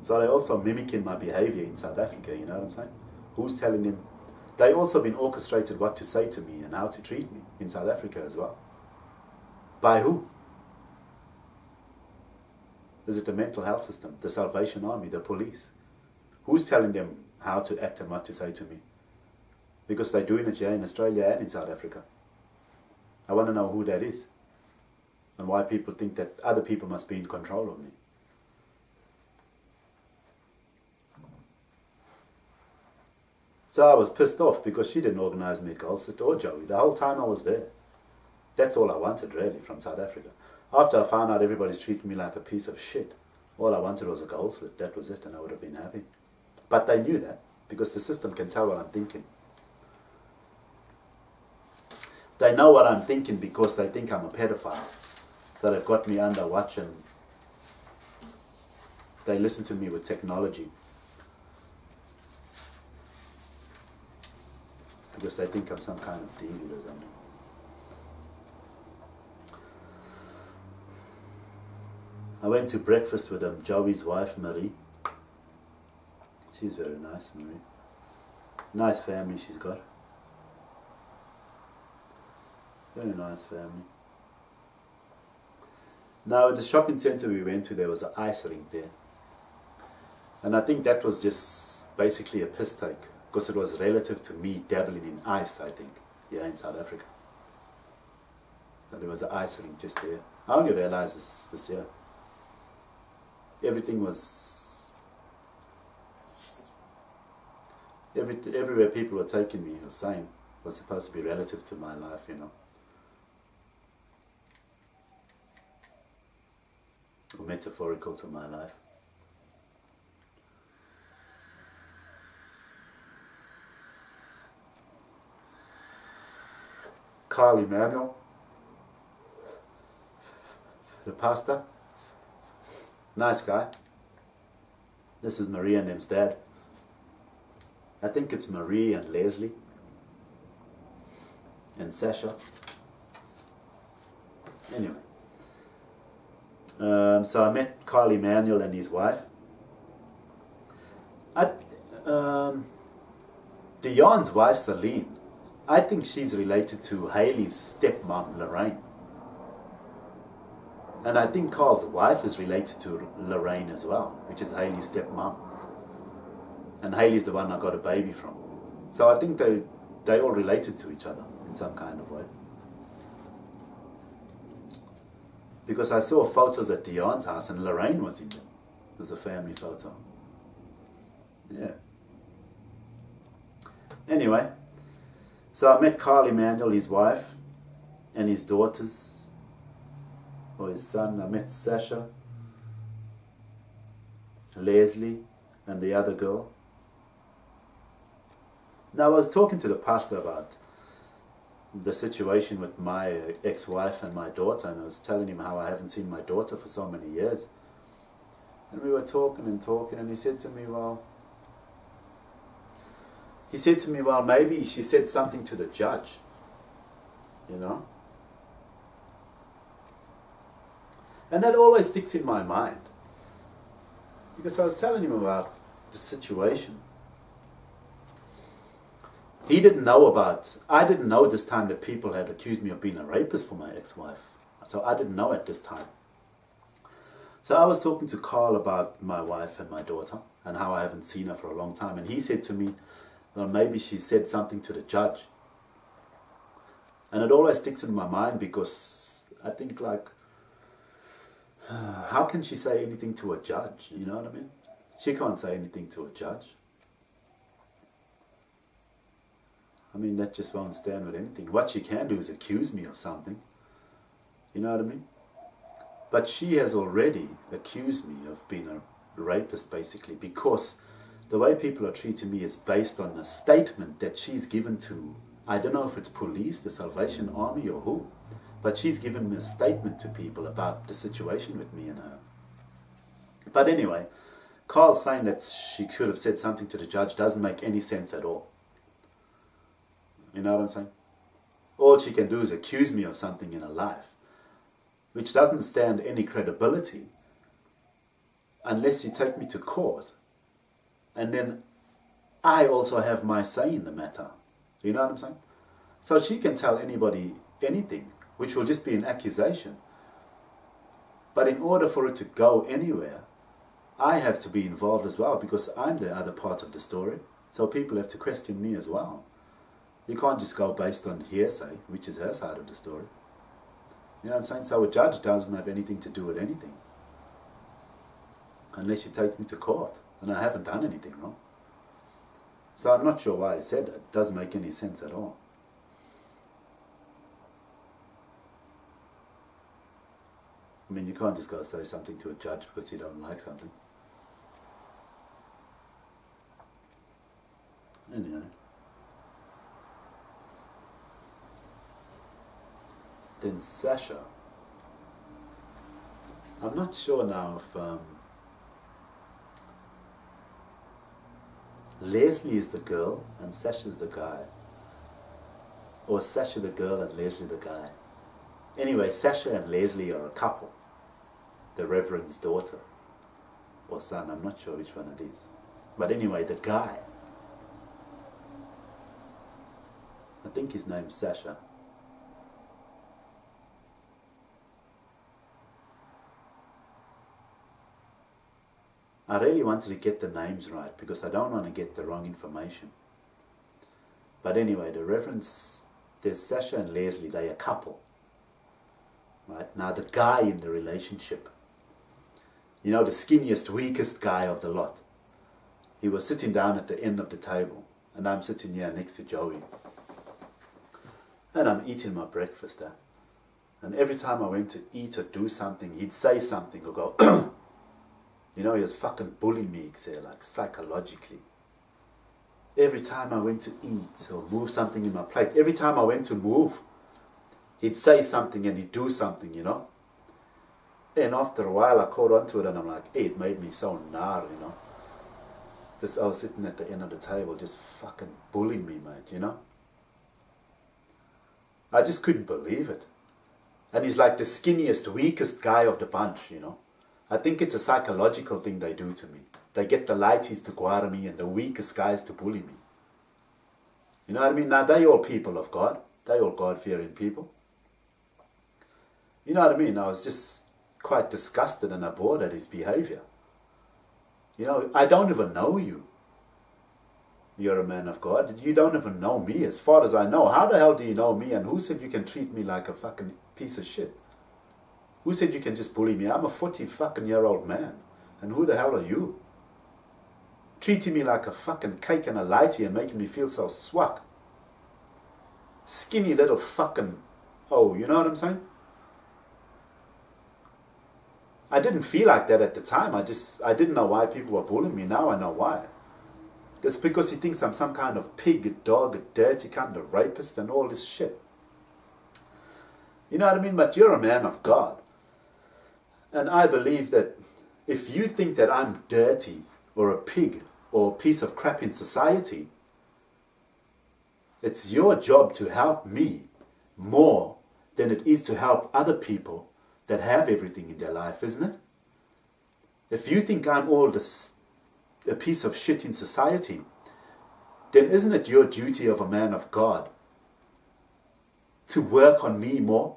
So they're also mimicking my behavior in South Africa, you know what I'm saying? Who's telling them? They've also been orchestrated what to say to me and how to treat me in South Africa as well. By who? Is it the mental health system, the Salvation Army, the police? Who's telling them how to act and what to say to me? Because they're doing it here in Australia and in South Africa. I want to know who that is and why people think that other people must be in control of me. So I was pissed off because she didn't organise me a goal slit or Joey. The whole time I was there. That's all I wanted really from South Africa. After I found out everybody's treating me like a piece of shit, all I wanted was a goal slit. That was it, and I would have been happy. But they knew that because the system can tell what I'm thinking. They know what I'm thinking because they think I'm a pedophile. So they've got me under watch and they listen to me with technology. Because they think I'm some kind of deviant or something. I went to breakfast with Joey's wife, Marie. She's very nice, Marie. Nice family she's got. Very nice family. Now, at the shopping centre we went to, there was an ice rink there. And I think that was just basically a piss take. Because it was relative to me dabbling in ice, I think, here in South Africa. So there was an ice rink just there. I only realized this year. Everything was... everywhere people were taking me or saying was supposed to be relative to my life, you know. Or metaphorical to my life. Emanuelle, the pastor, nice guy. This is Marie and them's dad. I think it's Marie and Leslie and Sacha. Anyway, so I met Emanuelle and his wife. Dion's wife, Celine, I think she's related to Haley's stepmom, Lorraine. And I think Carl's wife is related to Lorraine as well, which is Haley's stepmom. And Haley's the one I got a baby from. So I think they all related to each other in some kind of way. Because I saw photos at Dion's house and Lorraine was in them. It was a family photo. Yeah. Anyway. So I met Emanuelle, his wife, and his daughters, or his son. I met Sacha, Leslie, and the other girl. Now I was talking to the pastor about the situation with my ex-wife and my daughter, and I was telling him how I haven't seen my daughter for so many years. And we were talking, and he said to me, well, maybe she said something to the judge, you know? And that always sticks in my mind. Because I was telling him about the situation. I didn't know this time that people had accused me of being a rapist for my ex-wife. So I didn't know at this time. So I was talking to Carl about my wife and my daughter and how I haven't seen her for a long time. And he said to me, well, maybe she said something to the judge. And it always sticks in my mind because I think like, how can she say anything to a judge? You know what I mean? She can't say anything to a judge. I mean, that just won't stand with anything. What she can do is accuse me of something. You know what I mean? But she has already accused me of being a rapist, basically, because the way people are treating me is based on a statement that she's given to, I don't know if it's police, the Salvation Army, or who, but she's given me a statement to people about the situation with me and her. But anyway, Carl saying that she could have said something to the judge doesn't make any sense at all. You know what I'm saying? All she can do is accuse me of something in her life, which doesn't stand any credibility unless you take me to court. And then I also have my say in the matter. You know what I'm saying? So she can tell anybody anything, which will just be an accusation. But in order for it to go anywhere, I have to be involved as well, because I'm the other part of the story. So people have to question me as well. You can't just go based on hearsay, which is her side of the story. You know what I'm saying? So a judge doesn't have anything to do with anything, unless she takes me to court, and I haven't done anything wrong. So I'm not sure why I said that. It doesn't make any sense at all. I mean, you can't just go say something to a judge because you don't like something. Anyway. Then Sacha. I'm not sure now if Leslie is the girl and Sacha's the guy. Or Sacha the girl and Leslie the guy. Anyway, Sacha and Leslie are a couple. The Reverend's daughter or son, I'm not sure which one it is. But anyway, the guy, I think his name's Sacha. I really wanted to get the names right because I don't want to get the wrong information. But anyway, the Reverend's, there's Sacha and Leslie, they're a couple. Right? Now the guy in the relationship, you know, the skinniest, weakest guy of the lot, he was sitting down at the end of the table, and I'm sitting here next to Joey. And I'm eating my breakfast. And every time I went to eat or do something, he'd say something or go, you know, he was fucking bullying me, like psychologically. Every time I went to eat or move something in my plate, every time I went to move, he'd say something and he'd do something, you know. And after a while I caught on to it and I'm like, hey, it made me so nar, you know. This I was sitting at the end of the table just fucking bullying me, mate, you know. I just couldn't believe it. And he's like the skinniest, weakest guy of the bunch, you know. I think it's a psychological thing they do to me. They get the lighties to guard me and the weakest guys to bully me. You know what I mean? Now, they all people of God. They all God-fearing people. You know what I mean? I was just quite disgusted and abhorred at his behavior. You know, I don't even know you. You're a man of God. You don't even know me as far as I know. How the hell do you know me? And who said you can treat me like a fucking piece of shit? Who said you can just bully me? I'm a 40-fucking-year-old man. And who the hell are you? Treating me like a fucking cake and a lighty and making me feel so swag. Skinny little fucking... Oh, you know what I'm saying? I didn't feel like that at the time. I didn't know why people were bullying me. Now I know why. It's because he thinks I'm some kind of pig, a dog, a dirty kind of rapist and all this shit. You know what I mean? But you're a man of God. And I believe that if you think that I'm dirty or a pig or a piece of crap in society, it's your job to help me more than it is to help other people that have everything in their life, isn't it? If you think I'm all this, a piece of shit in society, then isn't it your duty of a man of God to work on me more,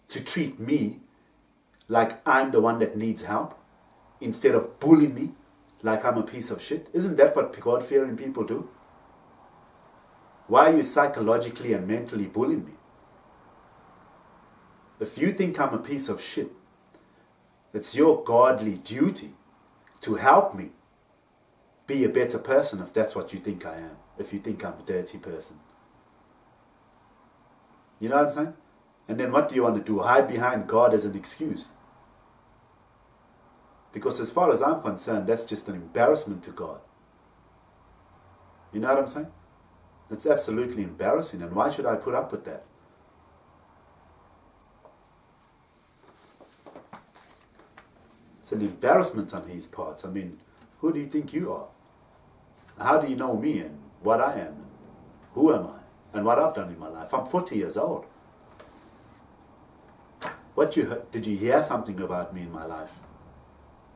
to treat me like I'm the one that needs help, instead of bullying me like I'm a piece of shit? Isn't that what God-fearing people do? Why are you psychologically and mentally bullying me? If you think I'm a piece of shit, it's your godly duty to help me be a better person if that's what you think I am, if you think I'm a dirty person. You know what I'm saying? And then what do you want to do? Hide behind God as an excuse? Because as far as I'm concerned, that's just an embarrassment to God. You know what I'm saying? It's absolutely embarrassing, and why should I put up with that? It's an embarrassment on his part. I mean, who do you think you are? How do you know me and what I am? And who am I? And what I've done in my life? I'm 40 years old. Did you hear something about me in my life?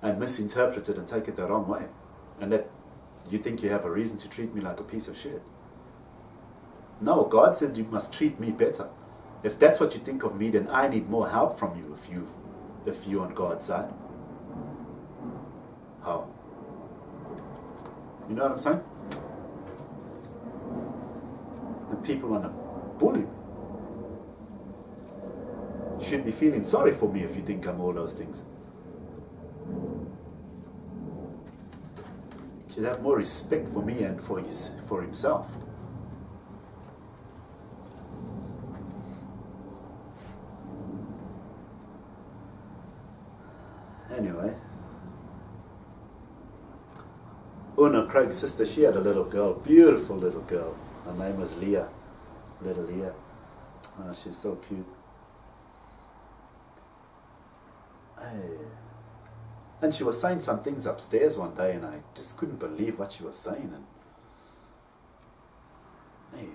and misinterpret it and take it the wrong way. And that you think you have a reason to treat me like a piece of shit. No, God said you must treat me better. If that's what you think of me, then I need more help from you if you're on God's side. How? You know what I'm saying? The people want to bully me. You should be feeling sorry for me if you think I'm all those things. You should have more respect for me and for himself. Anyway, Una, Craig's sister, she had a little girl, beautiful little girl. Her name was Lea, little Lea. Oh, she's so cute. Hey. And she was saying some things upstairs one day, and I just couldn't believe what she was saying. And hey.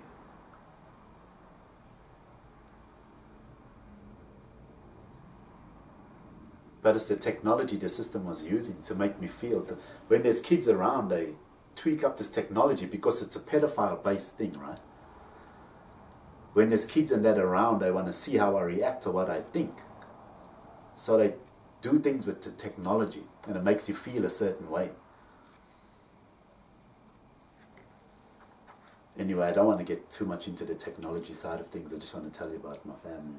But it's the technology the system was using to make me feel that when there's kids around, they tweak up this technology because it's a pedophile-based thing, right? When there's kids and that around, they want to see how I react to what I think. So they do things with the technology, and it makes you feel a certain way. Anyway, I don't want to get too much into the technology side of things. I just want to tell you about my family.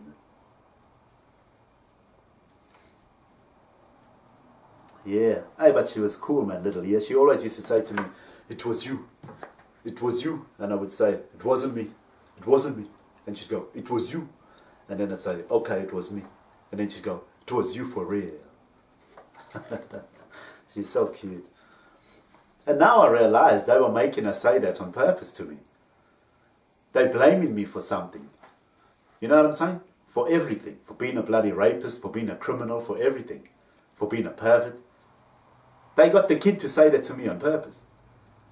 Yeah. Hey, but she was cool, man, little Lea. She always used to say to me, "It was you. It was you." And I would say, "It wasn't me. It wasn't me." And she'd go, "It was you." And then I'd say, "Okay, it was me." And then she'd go, "It was you for real." She's so cute. And now I realize they were making her say that on purpose to me. They're blaming me for something. You know what I'm saying? For everything. For being a bloody rapist, for being a criminal, for everything. For being a pervert. They got the kid to say that to me on purpose.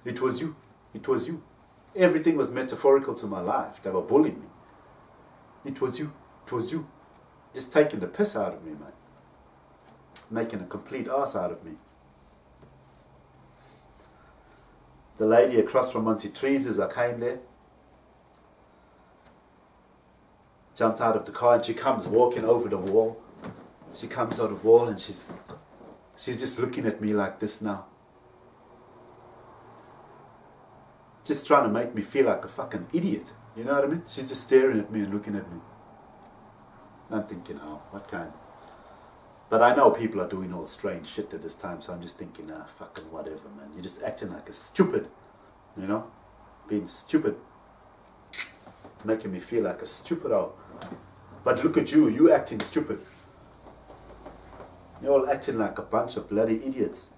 It was you. It was you. Everything was metaphorical to my life. They were bullying me. It was you. It was you. Just taking the piss out of me, mate. Making a complete ass out of me. The lady across from Aunty Theresas, I came there. Jumped out of the car and she comes walking over the wall. She comes out of the wall and she's just looking at me like this now. Just trying to make me feel like a fucking idiot. You know what I mean? She's just staring at me and looking at me. I'm thinking, oh, what kind? But I know people are doing all strange shit at this time, so I'm just thinking, fucking whatever, man. You're just acting like a stupid, you know? Being stupid. Making me feel like a stupid-o. But look at you, you acting stupid. You're all acting like a bunch of bloody idiots.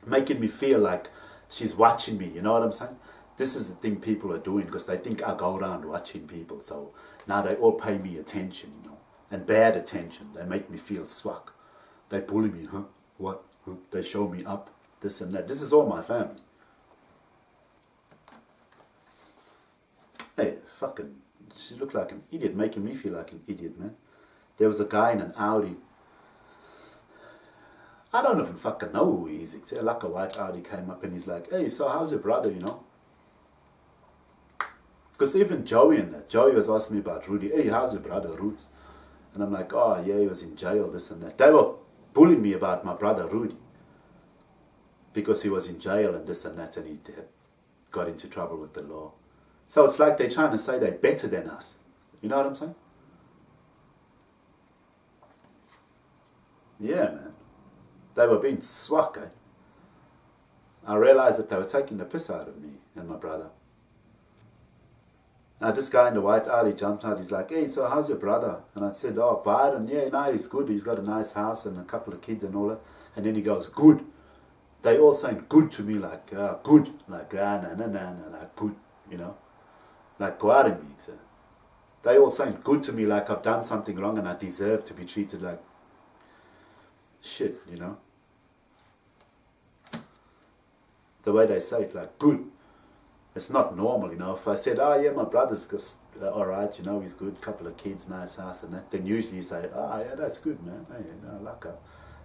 Making me feel like she's watching me, you know what I'm saying? This is the thing people are doing because they think I go around watching people. So now they all pay me attention, you know. And bad attention. They make me feel swag. They bully me, huh? What? Huh? They show me up. This and that. This is all my family. Hey, fucking, she looked like an idiot, making me feel like an idiot, man. There was a guy in an Audi. I don't even fucking know who he is. Except like a white Audi came up and he's like, "Hey, so how's your brother, you know?" Because even Joey and that. Joey was asking me about Rudy. "Hey, how's your brother, Ruth?" And I'm like, "Oh, yeah, he was in jail, this and that." They were bullying me about my brother, Rudy. Because he was in jail and this and that, and he got into trouble with the law. So it's like they're trying to say they're better than us. You know what I'm saying? Yeah, man. They were being swag, eh? I realized that they were taking the piss out of me and my brother. Now this guy in the white Audi jumped out, he's like, "Hey, so how's your brother?" And I said, "Oh, Biden, yeah, no, he's good. He's got a nice house and a couple of kids and all that." And then he goes, "Good." They all saying good to me, like, good. Like, like, good, you know. Like, guarding me, so. They all saying good to me like I've done something wrong and I deserve to be treated like shit, you know. The way they say it, like, good. It's not normal, you know. If I said, "Oh yeah, my brother's just alright, you know, he's good, couple of kids, nice house and that," then usually you say, "Oh yeah, that's good, man. Hey, no, like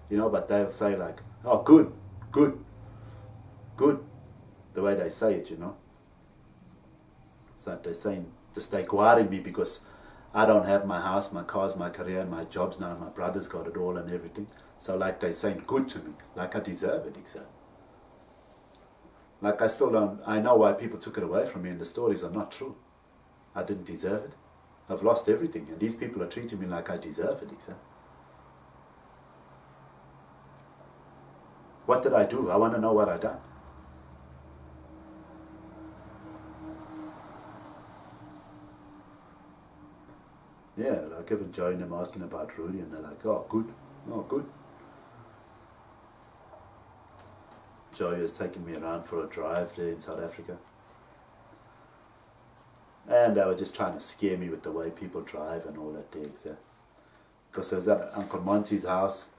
you know, but they'll say like, oh, good, good, good, the way they say it, you know. It's like they're saying, just they're guarding me because I don't have my house, my cars, my career, my jobs now, my brother's got it all and everything. So like they're saying good to me, like I deserve it, exactly. Like I still don't, I know why people took it away from me and the stories are not true. I didn't deserve it. I've lost everything and these people are treating me like I deserve it, exactly. What did I do? I want to know what I done. Yeah, like even joining them asking about Rudy and they're like, oh, good, oh, good. Joey was taking me around for a drive there in South Africa. And they were just trying to scare me with the way people drive and all that there, exactly. Because I was at Uncle Monty's house.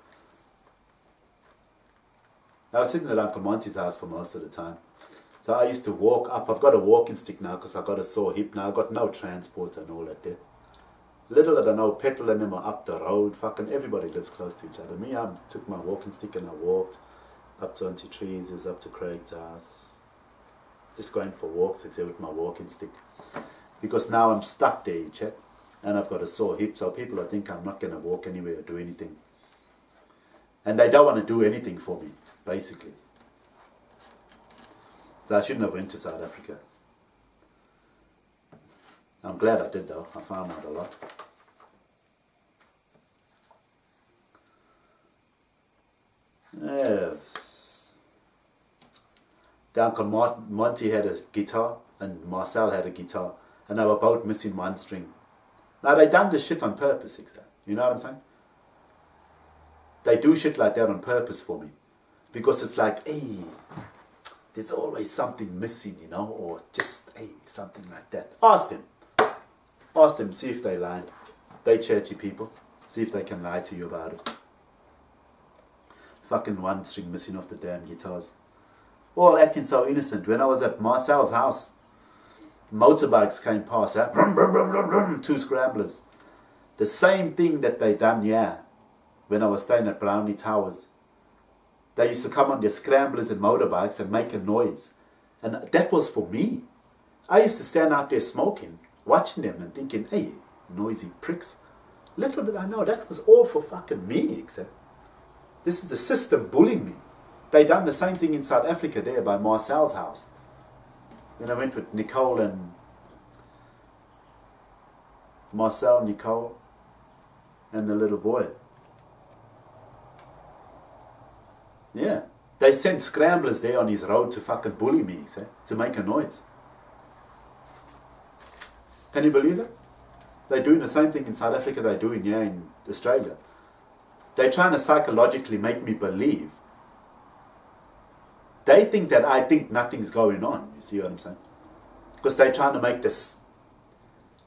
I was sitting at Uncle Monty's house for most of the time. So I used to walk up. I've got a walking stick now because I've got a sore hip now. I've got no transport and all that there. Little did I know, petrol and them are up the road. Fucking everybody lives close to each other. Me, I took my walking stick and I walked up to Aunty Theresas, up to Craig's house. Just going for walks except with my walking stick. Because now I'm stuck there, you check. And I've got a sore hip, so people think I'm not going to walk anywhere or do anything. And they don't want to do anything for me, basically. So I shouldn't have went to South Africa. I'm glad I did though, I found out a lot. Yes. The Uncle Monty had a guitar and Marcel had a guitar and they were both missing one string. Now they done this shit on purpose, exactly. You know what I'm saying? They do shit like that on purpose for me. Because it's like, hey, there's always something missing, you know, or just, hey, something like that. Ask them. Ask them, see if they lied. They churchy people. See if they can lie to you about it. Fucking one string missing off the damn guitars. All acting so innocent. When I was at Marcel's house, motorbikes came past. Brum, brum, brum, brum, brum, 2 Scramblers. The same thing that they done here when I was staying at Brownie Towers. They used to come on their Scramblers and motorbikes and make a noise. And that was for me. I used to stand out there smoking, watching them and thinking, hey, noisy pricks. Little did I know that was all for fucking me, except this is the system bullying me. They done the same thing in South Africa there by Marcel's house. When I went with Nicole and Marcel, Nicole, and the little boy. Yeah. They sent Scramblers there on his road to fucking bully me, to make a noise. Can you believe it? They're doing the same thing in South Africa they're doing here in Australia. They're trying to psychologically make me believe. They think that I think nothing's going on. You see what I'm saying? Because they're trying to make this...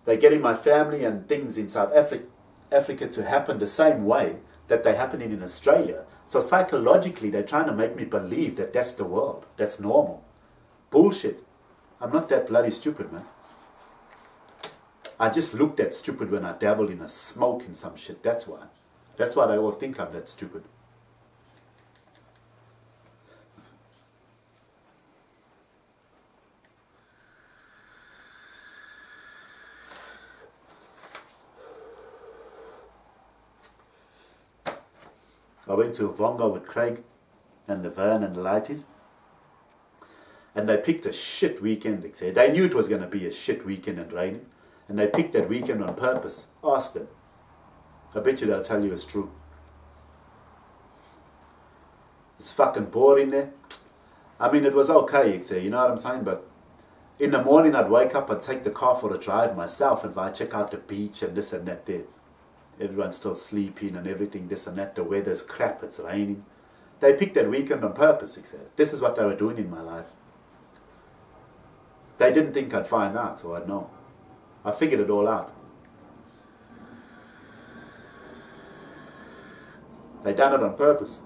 They're getting my family and things in South Africa to happen the same way that they're happening in Australia. So psychologically, they're trying to make me believe that that's the world. That's normal. Bullshit. I'm not that bloody stupid, man. I just look that stupid when I dabble in a smoke and some shit. That's why. That's why they all think I'm that stupid. I went to Uvongo with Craig and Laverne and the Lighties. And they picked a shit weekend, they said. They knew it was going to be a shit weekend and raining. And they picked that weekend on purpose. Ask them. I bet you they'll tell you it's true. It's fucking boring there. I mean, it was okay, you know what I'm saying? But in the morning I'd wake up and take the car for a drive myself and I'd check out the beach and this and that there. Everyone's still sleeping and everything, this and that. The weather's crap, it's raining. They picked that weekend on purpose, This is what they were doing in my life. They didn't think I'd find out or I'd know. I figured it all out. They done it on purpose.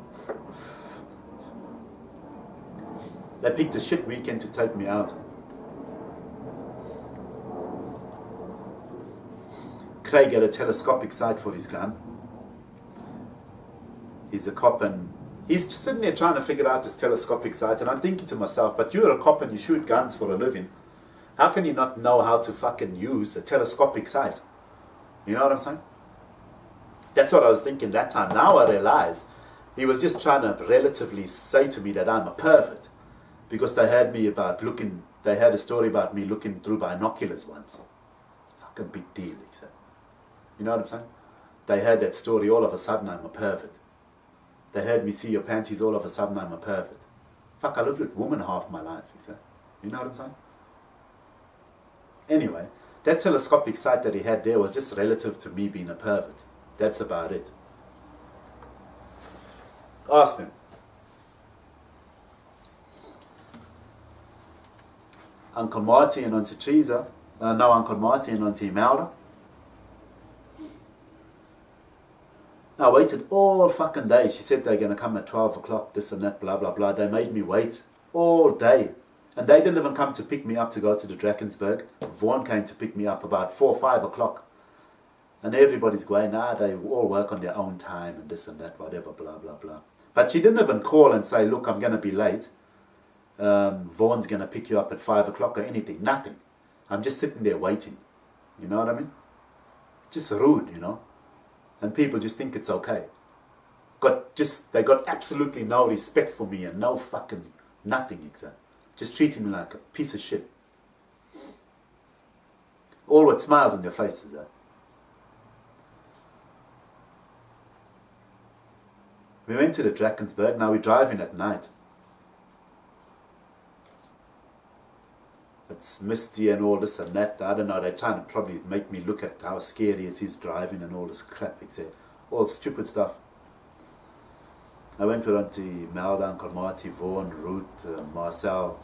They picked a shit weekend to take me out. Craig had a telescopic sight for his gun. he's a cop and he's sitting there trying to figure out this telescopic sight, and I'm thinking to myself, but you're a cop and you shoot guns for a living. How can you not know how to fucking use a telescopic sight? You know what I'm saying? That's what I was thinking that time. Now I realize he was just trying to relatively say to me that I'm a pervert, because they had a story about me looking through binoculars once. Fucking big deal, he said. You know what I'm saying? They heard that story, all of a sudden I'm a pervert. They heard me see your panties, all of a sudden I'm a pervert. Fuck, I lived with women half my life, he said. You know what I'm saying? Anyway, that telescopic sight that he had there was just relative to me being a pervert. That's about it. Asked him. Uncle Marty and Aunty Theresas, Uncle Marty and Aunty Imelda. I waited all fucking day. She said they're going to come at 12 o'clock, this and that, blah, blah, blah. They made me wait all day. And they didn't even come to pick me up to go to the Drakensberg. Vaughan came to pick me up about 4 or 5 o'clock. And everybody's going, they all work on their own time and this and that, whatever, blah, blah, blah. But she didn't even call and say, look, I'm going to be late. Vaughan's going to pick you up at 5 o'clock or anything. Nothing. I'm just sitting there waiting. You know what I mean? Just rude, you know. And people just think it's okay. They got absolutely no respect for me and no fucking nothing exact. Just treating me like a piece of shit. All with smiles on their faces. We went to the Drakensberg. Now we're driving at night. It's misty and all this and that. I don't know, they're trying to probably make me look at how scary it is driving and all this crap, etc. All stupid stuff. I went with Aunty Imelda, Uncle Marty, Vaughan, Ruth, Marcel,